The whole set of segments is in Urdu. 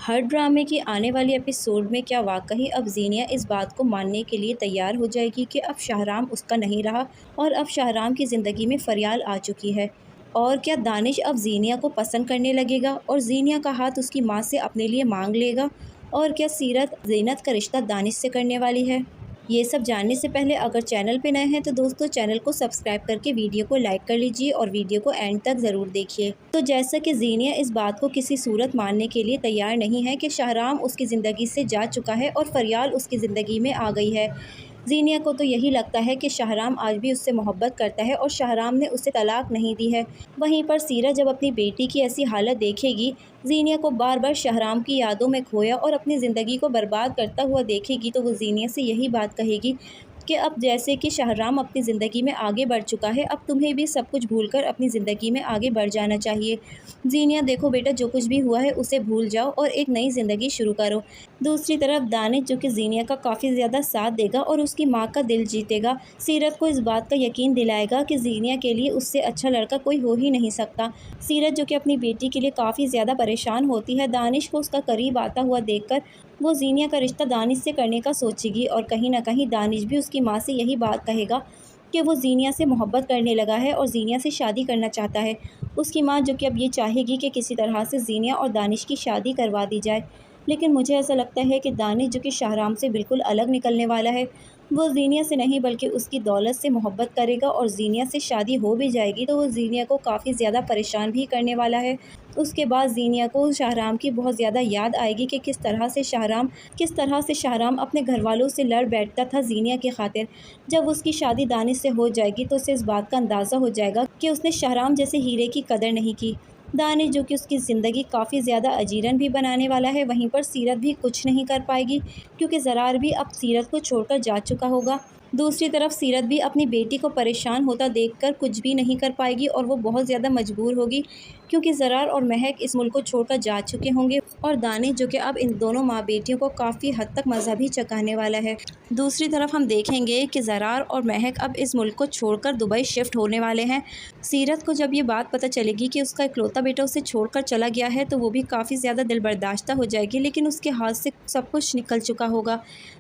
ہر ڈرامے کی آنے والی ایپیسوڈ میں کیا واقعی اب زینیا اس بات کو ماننے کے لیے تیار ہو جائے گی کہ اب شاہرام اس کا نہیں رہا اور اب شاہرام کی زندگی میں فریال آ چکی ہے؟ اور کیا دانش اب زینیا کو پسند کرنے لگے گا اور زینیا کا ہاتھ اس کی ماں سے اپنے لیے مانگ لے گا؟ اور کیا سیرت زینت کا رشتہ دانش سے کرنے والی ہے؟ یہ سب جاننے سے پہلے اگر چینل پہ نئے ہیں تو دوستو چینل کو سبسکرائب کر کے ویڈیو کو لائک کر لیجئے اور ویڈیو کو اینڈ تک ضرور دیکھیے۔ تو جیسا کہ زینیا اس بات کو کسی صورت ماننے کے لیے تیار نہیں ہے کہ شاہرام اس کی زندگی سے جا چکا ہے اور فریال اس کی زندگی میں آ گئی ہے، زینیا کو تو یہی لگتا ہے کہ شاہرام آج بھی اس سے محبت کرتا ہے اور شاہرام نے اسے طلاق نہیں دی ہے۔ وہیں پر سیرت جب اپنی بیٹی کی ایسی حالت دیکھے گی، زینیا کو بار بار شاہرام کی یادوں میں کھویا اور اپنی زندگی کو برباد کرتا ہوا دیکھے گی تو وہ زینیا سے یہی بات کہے گی کہ اب جیسے کہ شاہرام اپنی زندگی میں آگے بڑھ چکا ہے، اب تمہیں بھی سب کچھ بھول کر اپنی زندگی میں آگے بڑھ جانا چاہیے۔ زینیا دیکھو بیٹا، جو کچھ بھی ہوا ہے اسے بھول جاؤ اور ایک نئی زندگی شروع کرو۔ دوسری طرف دانش جو کہ زینیا کا کافی زیادہ ساتھ دے گا اور اس کی ماں کا دل جیتے گا، سیرت کو اس بات کا یقین دلائے گا کہ زینیا کے لیے اس سے اچھا لڑکا کوئی ہو ہی نہیں سکتا۔ سیرت جو کہ اپنی بیٹی کے لیے کافی زیادہ پریشان ہوتی ہے، دانش کو اس کا قریب آتا ہوا دیکھ کر وہ زینیا کا رشتہ دانش سے کرنے کا سوچے گی اور کہیں نہ کہیں دانش بھی اس کی ماں سے یہی بات کہے گا کہ وہ زینیا سے محبت کرنے لگا ہے اور زینیا سے شادی کرنا چاہتا ہے۔ اس کی ماں جو کہ اب یہ چاہے گی کہ کسی طرح سے زینیا اور دانش کی شادی کروا دی جائے، لیکن مجھے ایسا لگتا ہے کہ دانش جو کہ شاہرام سے بالکل الگ نکلنے والا ہے، وہ زینیا سے نہیں بلکہ اس کی دولت سے محبت کرے گا اور زینیا سے شادی ہو بھی جائے گی تو وہ زینیا کو کافی زیادہ پریشان بھی کرنے والا ہے۔ اس کے بعد زینیا کو شاہرام کی بہت زیادہ یاد آئے گی کہ کس طرح سے شاہرام اپنے گھر والوں سے لڑ بیٹھتا تھا زینیا کی خاطر۔ جب اس کی شادی دانش سے ہو جائے گی تو اسے اس بات کا اندازہ ہو جائے گا کہ اس نے شاہرام جیسے ہیرے کی قدر نہیں کی۔ دانش جو کہ اس کی زندگی کافی زیادہ اجیرن بھی بنانے والا ہے، وہیں پر سیرت بھی کچھ نہیں کر پائے گی کیونکہ زرار بھی اب سیرت کو چھوڑ کر جا چکا ہوگا۔ دوسری طرف سیرت بھی اپنی بیٹی کو پریشان ہوتا دیکھ کر کچھ بھی نہیں کر پائے گی اور وہ بہت زیادہ مجبور ہوگی کیونکہ زرار اور مہک اس ملک کو چھوڑ کر جا چکے ہوں گے اور دانش جو کہ اب ان دونوں ماں بیٹیوں کو کافی حد تک مذہبی چکانے والا ہے۔ دوسری طرف ہم دیکھیں گے کہ زرار اور مہک اب اس ملک کو چھوڑ کر دبئی شفٹ ہونے والے ہیں۔ سیرت کو جب یہ بات پتہ چلے گی کہ اس کا اکلوتا بیٹا اسے چھوڑ کر چلا گیا ہے تو وہ بھی کافی زیادہ دل برداشتہ ہو جائے گی، لیکن اس کے ہاتھ سے سب کچھ نکل چکا ہوگا،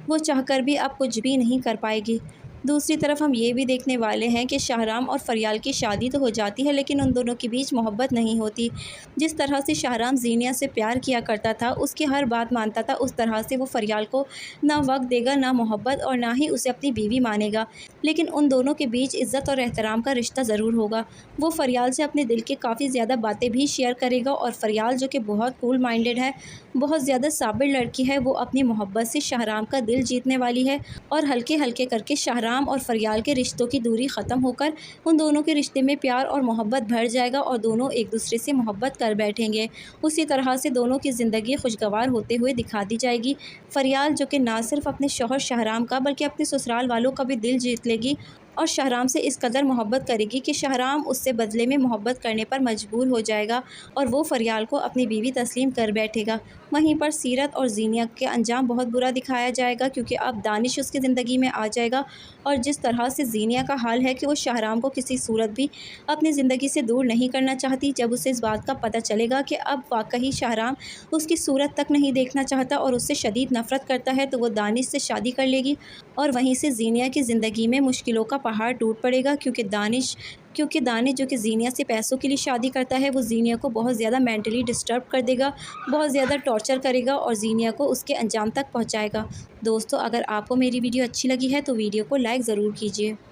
وہ چاہ کر بھی اب کچھ بھی نہیں کر پائے گی۔ دوسری طرف ہم یہ بھی دیکھنے والے ہیں کہ شاہرام اور فریال کی شادی تو ہو جاتی ہے لیکن ان دونوں کے بیچ محبت نہیں ہوتی۔ جس طرح سے شاہرام زینیا سے پیار کیا کرتا تھا، اس کی ہر بات مانتا تھا، اس طرح سے وہ فریال کو نہ وقت دے گا، نہ محبت اور نہ ہی اسے اپنی بیوی مانے گا، لیکن ان دونوں کے بیچ عزت اور احترام کا رشتہ ضرور ہوگا۔ وہ فریال سے اپنے دل کے کافی زیادہ باتیں بھی شیئر کرے گا اور فریال جو کہ بہت کول مائنڈڈ ہے، بہت زیادہ صابر لڑکی ہے، وہ اپنی محبت سے شاہرام کا دل جیتنے والی ہے اور ہلکے ہلکے کر کے شاہرام اور فریال کے رشتوں کی دوری ختم ہو کر ان دونوں کے رشتے میں پیار اور محبت بھر جائے گا اور دونوں ایک دوسرے سے محبت کر بیٹھیں گے۔ اسی طرح سے دونوں کی زندگی خوشگوار ہوتے ہوئے دکھا دی جائے گی۔ فریال جو کہ نہ صرف اپنے شوہر شاہرام کا بلکہ اپنے سسرال والوں کا بھی دل جیت لے گی اور شاہرام سے اس قدر محبت کرے گی کہ شاہرام اس سے بدلے میں محبت کرنے پر مجبور ہو جائے گا اور وہ فریال کو اپنی بیوی تسلیم کر بیٹھے گا۔ وہیں پر سیرت اور زینیا کے انجام بہت برا دکھایا جائے گا کیونکہ اب دانش اس کی زندگی میں آ جائے گا اور جس طرح سے زینیا کا حال ہے کہ وہ شاہرام کو کسی صورت بھی اپنی زندگی سے دور نہیں کرنا چاہتی، جب اسے اس بات کا پتہ چلے گا کہ اب واقعی شاہرام اس کی صورت تک نہیں دیکھنا چاہتا اور اس سے شدید نفرت کرتا ہے تو وہ دانش سے شادی کر لے گی اور وہیں سے زینیا کی زندگی میں مشکلوں کا پہاڑ ٹوٹ پڑے گا کیونکہ دانش جو کہ زینیا سے پیسوں کے لیے شادی کرتا ہے، وہ زینیا کو بہت زیادہ مینٹلی ڈسٹرب کر دے گا، بہت زیادہ ٹارچر کرے گا اور زینیا کو اس کے انجام تک پہنچائے گا۔ دوستو اگر آپ کو میری ویڈیو اچھی لگی ہے تو ویڈیو کو لائک ضرور کیجیے۔